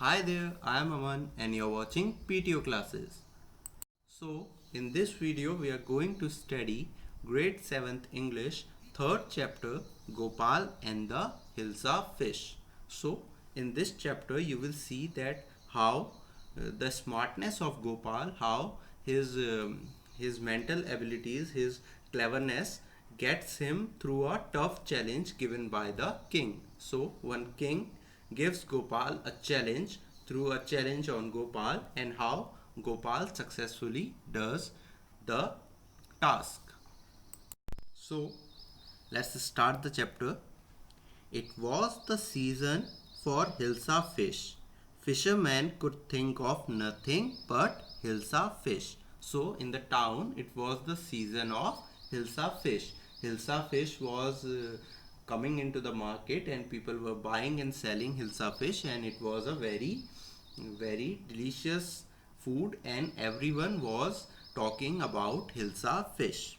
Hi there, I am Aman and you're watching PTO classes. So, in this video, we are going to study grade 7th English, 3rd chapter Gopal and the Hilsa fish. So, in this chapter, you will see that how the smartness of Gopal, how his mental abilities, his cleverness gets him through a tough challenge given by the king. So, one king gives Gopal a challenge through a challenge on Gopal and how Gopal successfully does the task. So let's start the chapter. It was the season for Hilsa fish. Fishermen could think of nothing but Hilsa fish. So in the town, it was the season of Hilsa fish. Hilsa fish was coming into the market and people were buying and selling Hilsa fish, and it was a very delicious food and everyone was talking about Hilsa fish.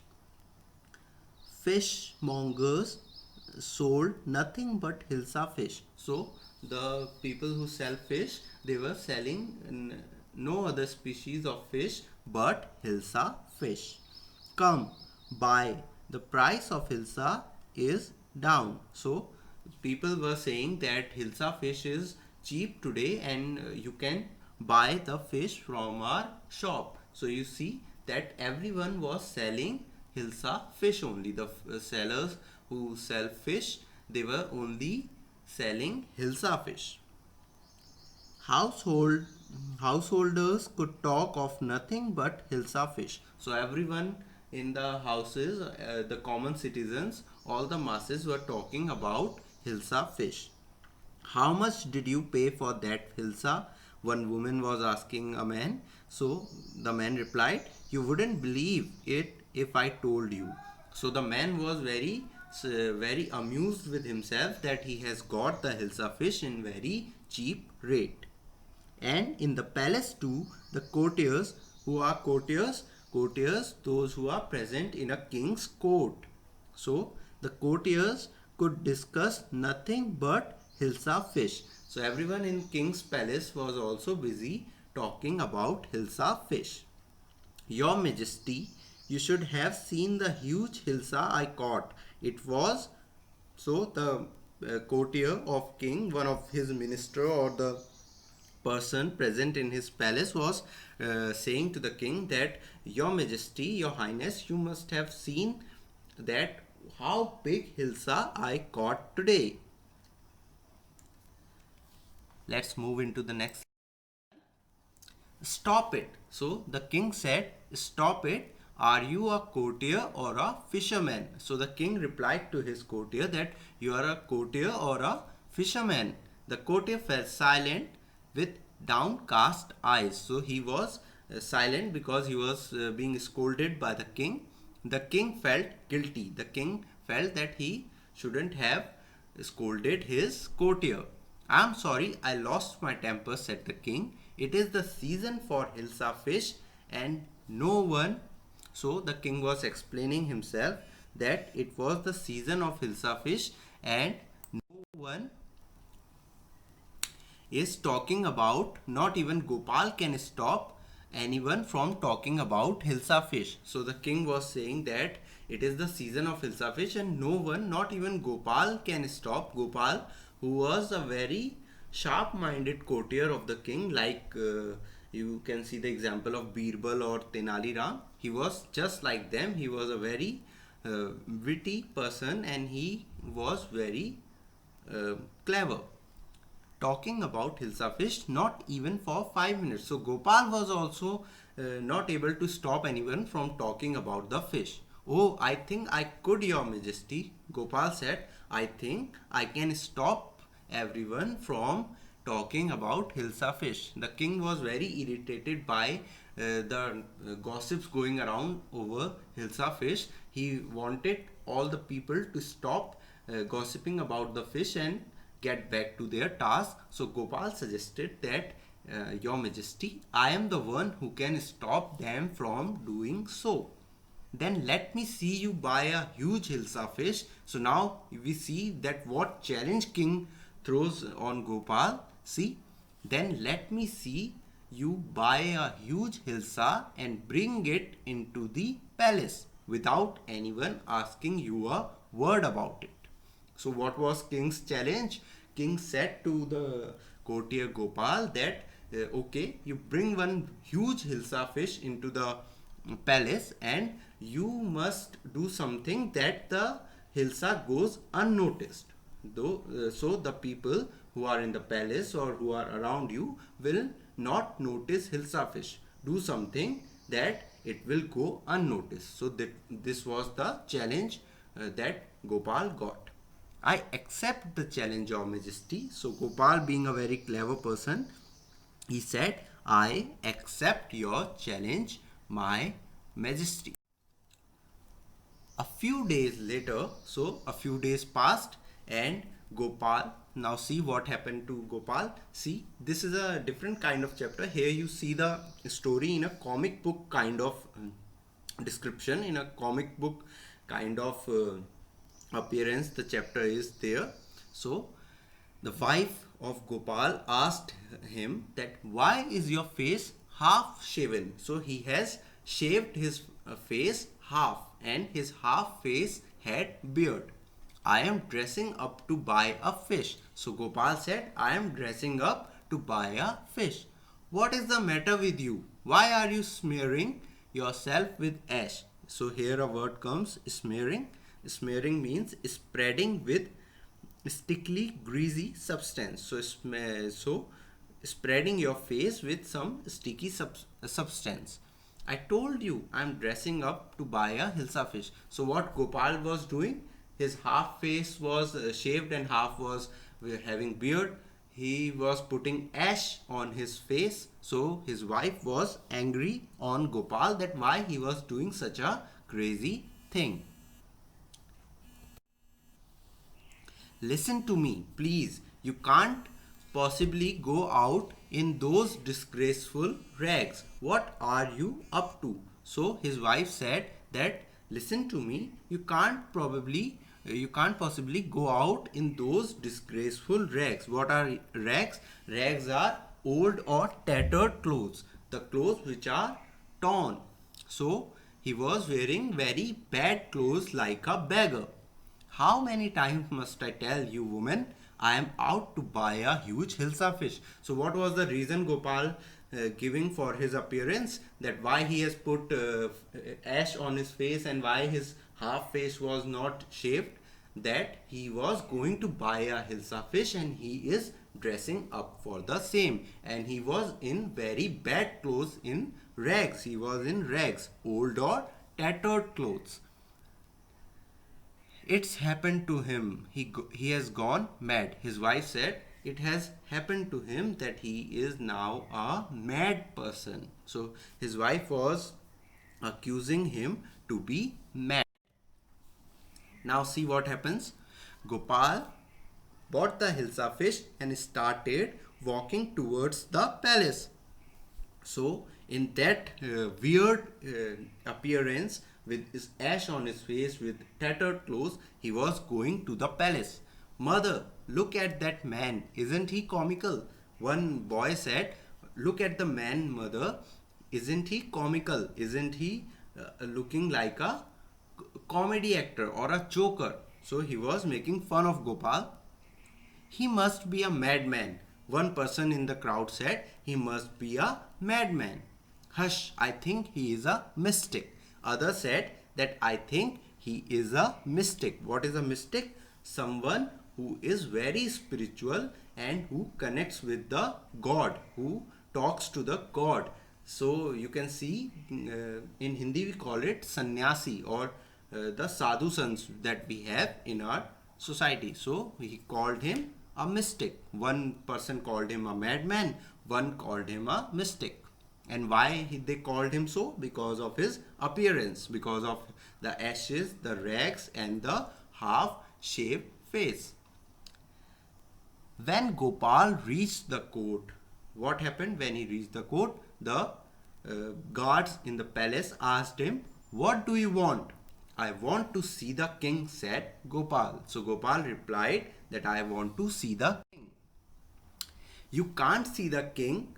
Fishmongers sold nothing but Hilsa fish. So the people who sell fish, they were selling no other species of fish but Hilsa fish. Come, buy. The price of Hilsa is down. So people were saying that Hilsa fish is cheap today and you can buy the fish from our shop. So you see that everyone was selling Hilsa fish only. The sellers who sell fish, they were only selling Hilsa fish. Household householders could talk of nothing but Hilsa fish. So everyone in the houses, the common citizens, all the masses were talking about Hilsa fish. How much did you pay for that Hilsa? One woman was asking a man. So the man replied, you wouldn't believe it if I told you. So the man was very amused with himself that he has got the Hilsa fish in very cheap rate. And in the palace too, the courtiers, who are courtiers, those who are present in a king's court. So the courtiers could discuss nothing but Hilsa fish. So everyone in king's palace was also busy talking about Hilsa fish. Your Majesty, you should have seen the huge Hilsa I caught. It was so the courtier of king, one of his minister or the person present in his palace was saying to the king that your majesty, your highness, you must have seen that how big Hilsa I caught today. Let's move into the next. Stop it. So the king said, stop it. Are you a courtier or a fisherman? So the king replied to his courtier that you are a courtier or a fisherman. The courtier fell silent with downcast eyes. So he was silent because he was being scolded by the king. The king felt guilty. The king felt that he shouldn't have scolded his courtier. I'm sorry, I lost my temper, said the king. It is the season for Hilsa fish and no one. So the king was explaining himself that it was the season of Hilsa fish and no one is talking about, not even Gopal can stop anyone from talking about Hilsa fish. So the king was saying that it is the season of Hilsa fish and no one, not even Gopal, can stop. Gopal, who was a very sharp minded courtier of the king, like you can see the example of Birbal or Tenali Ram. He was just like them. He was a very witty person and he was very clever, talking about Hilsa fish not even for 5 minutes. So Gopal was also not able to stop anyone from talking about the fish. Oh, I think I could, your majesty. Gopal said, I think I can stop everyone from talking about Hilsa fish. The king was very irritated by the gossips going around over Hilsa fish. He wanted all the people to stop gossiping about the fish and get back to their task. So Gopal suggested that your majesty, I am the one who can stop them from doing so. Then let me see you buy a huge Hilsa fish. So now we see that what challenge king throws on Gopal. See, Then let me see you buy a huge hilsa and bring it into the palace without anyone asking you a word about it. So, what was King's challenge? King said to the courtier Gopal that okay, you bring one huge hilsa fish into the palace and you must do something that the hilsa goes unnoticed. So the people who are in the palace or who are around you will not notice hilsa fish. Do something that it will go unnoticed. So this was the challenge that Gopal got. I accept the challenge, Your Majesty. So Gopal, being a very clever person, he said, I accept your challenge, My Majesty. A few days later, so a few days passed, and Gopal, now see what happened to Gopal. See, this is a different kind of chapter. Here you see the story in a comic book kind of description, in a comic book kind of appearance. The chapter is there. So the wife of Gopal asked him that why is your face half shaven? So he has shaved his face half, and his half face had beard. I am dressing up to buy a fish. So Gopal said, I am dressing up to buy a fish. What is the matter with you? Why are you smearing yourself with ash? So here a word comes, smearing. Smearing means spreading with sticky greasy substance. So spreading your face with some sticky substance. I told you I'm dressing up to buy a hilsa fish. So what Gopal was doing, his half face was shaved and half was having beard. He was putting ash on his face. So his wife was angry on Gopal that why he was doing such a crazy thing. Listen to me, please. You can't possibly go out in those disgraceful rags. What are you up to? So his wife said that listen to me, you can't possibly go out in those disgraceful rags. What are rags? Rags are old or tattered clothes, the clothes which are torn. So he was wearing very bad clothes like a beggar. How many times must I tell you, woman? I am out to buy a huge hilsa fish. So, what was the reason Gopal giving for his appearance? That why he has put ash on his face and why his half face was not shaved? That he was going to buy a hilsa fish and he is dressing up for the same. And he was in very bad clothes, in rags. He was in rags, old or tattered clothes. It's happened to him. He has gone mad. His wife said, it has happened to him that he is now a mad person. So his wife was accusing him to be mad. Now see what happens. Gopal bought the hilsa fish and started walking towards the palace. So in that weird appearance, with his ash on his face, with tattered clothes, he was going to the palace. Mother, look at that man. Isn't he comical? One boy said, look at the man, mother. Isn't he comical? Isn't he looking like a comedy actor or a joker? So he was making fun of Gopal. He must be a madman. One person in the crowd said, he must be a madman. Hush, I think he is a mystic. Others said that I think he is a mystic. What is a mystic? Someone who is very spiritual and who connects with the God, who talks to the God. So you can see in Hindi we call it sannyasi or the sadhu sants that we have in our society. So he called him a mystic. One person called him a madman, one called him a mystic. And why they called him so? Because of his appearance, because of the ashes, the rags, and the half shaved face. When Gopal reached the court, what happened when he reached the court? The guards in the palace asked him, what do you want? I want to see the king, said Gopal. So Gopal replied that I want to see the king. You can't see the king,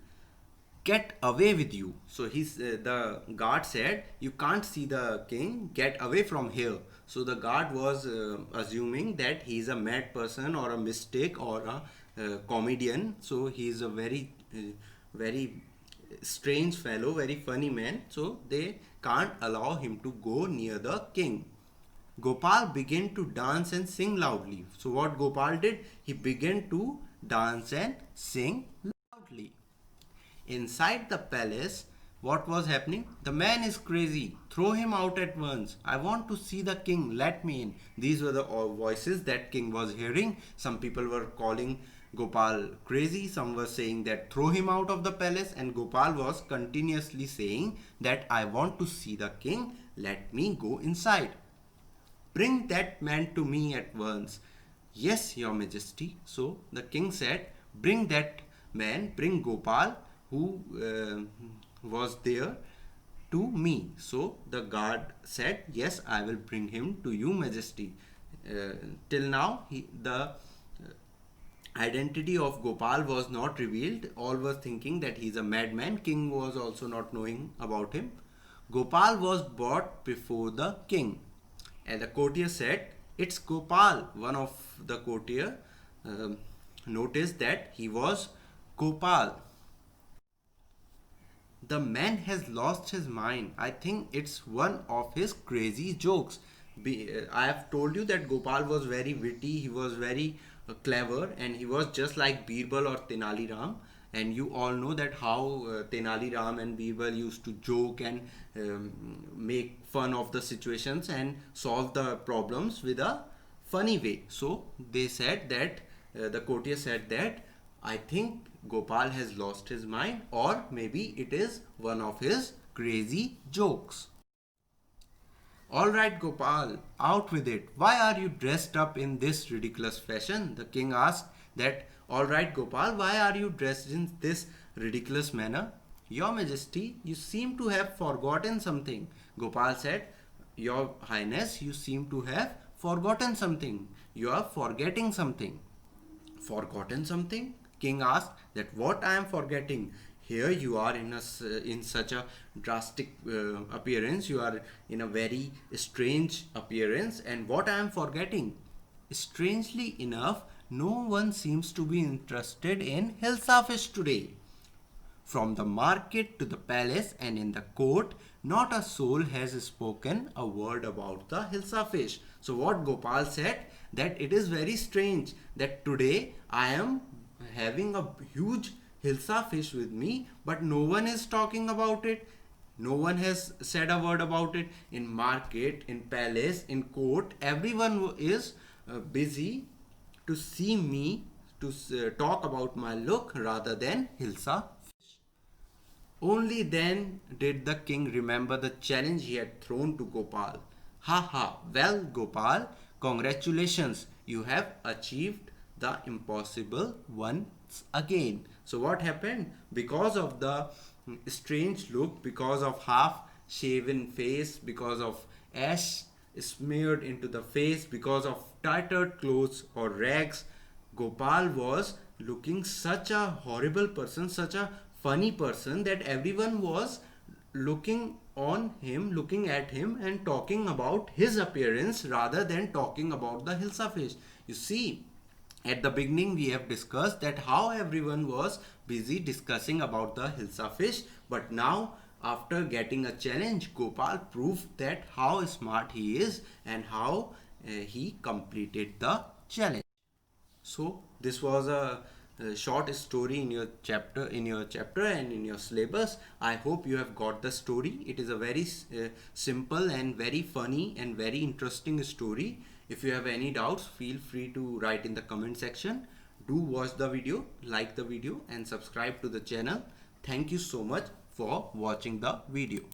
get away with you. So the guard said, you can't see the king, get away from here. So the guard was assuming that he's a mad person or a mistake or a comedian. So he's a very strange fellow, very funny man. So they can't allow him to go near the king. Gopal began to dance and sing loudly. So what Gopal did, he began to dance and sing loudly. Inside the palace, what was happening? The man is crazy. Throw him out at once. I want to see the king. Let me in. These were the voices that king was hearing. Some people were calling Gopal crazy. Some were saying that throw him out of the palace. And Gopal was continuously saying that I want to see the king. Let me go inside. Bring that man to me at once. Yes, your majesty. So the king said, bring that man, bring Gopal, who was there, to me. So the guard said, yes, I will bring him to you, majesty. Till now, the identity of Gopal was not revealed. All were thinking that he's a madman. King was also not knowing about him. Gopal was brought before the king. And the courtier said, it's Gopal. One of the courtier noticed that he was Gopal. The man has lost his mind. I think it's one of his crazy jokes. I have told you that Gopal was very witty, he was very clever, and he was just like Birbal or Tenali Ram. And you all know that how Tenali Ram and Birbal used to joke and make fun of the situations and solve the problems with a funny way. So they said that the courtier said that I think Gopal has lost his mind, or maybe it is one of his crazy jokes. Alright, Gopal, out with it. Why are you dressed up in this ridiculous fashion? The king asked that. Alright, Gopal, why are you dressed in this ridiculous manner? Your Majesty, you seem to have forgotten something. Gopal said, Your Highness, you seem to have forgotten something. You are forgetting something. Forgotten something? King asked that what I am forgetting. Here you are in such a drastic appearance. You are in a very strange appearance, and what I am forgetting? Strangely enough, no one seems to be interested in Hilsa fish today. From the market to the palace and in the court, not a soul has spoken a word about the Hilsa fish. So what Gopal said, that it is very strange that today I am having a huge Hilsa fish with me, but no one is talking about it. No one has said a word about it. In market, in palace, in court, everyone is busy to see me, to talk about my look rather than Hilsa fish. Only then did the king remember the challenge he had thrown to Gopal. Ha ha, well Gopal, congratulations, you have achieved the impossible once again. So what happened? Because of the strange look, because of half shaven face, because of ash smeared into the face, because of tattered clothes or rags, Gopal was looking such a horrible person, such a funny person, that everyone was looking on him, looking at him and talking about his appearance rather than talking about the Hilsa fish. You see, at the beginning we have discussed that how everyone was busy discussing about the Hilsa fish, but now after getting a challenge, Gopal proved that how smart he is and how he completed the challenge. So this was a short story in your chapter, and in your syllabus. I hope you have got the story. It is a very simple and very funny and very interesting story. If you have any doubts, feel free to write in the comment section. Do watch the video, like the video and subscribe to the channel. Thank you so much for watching the video.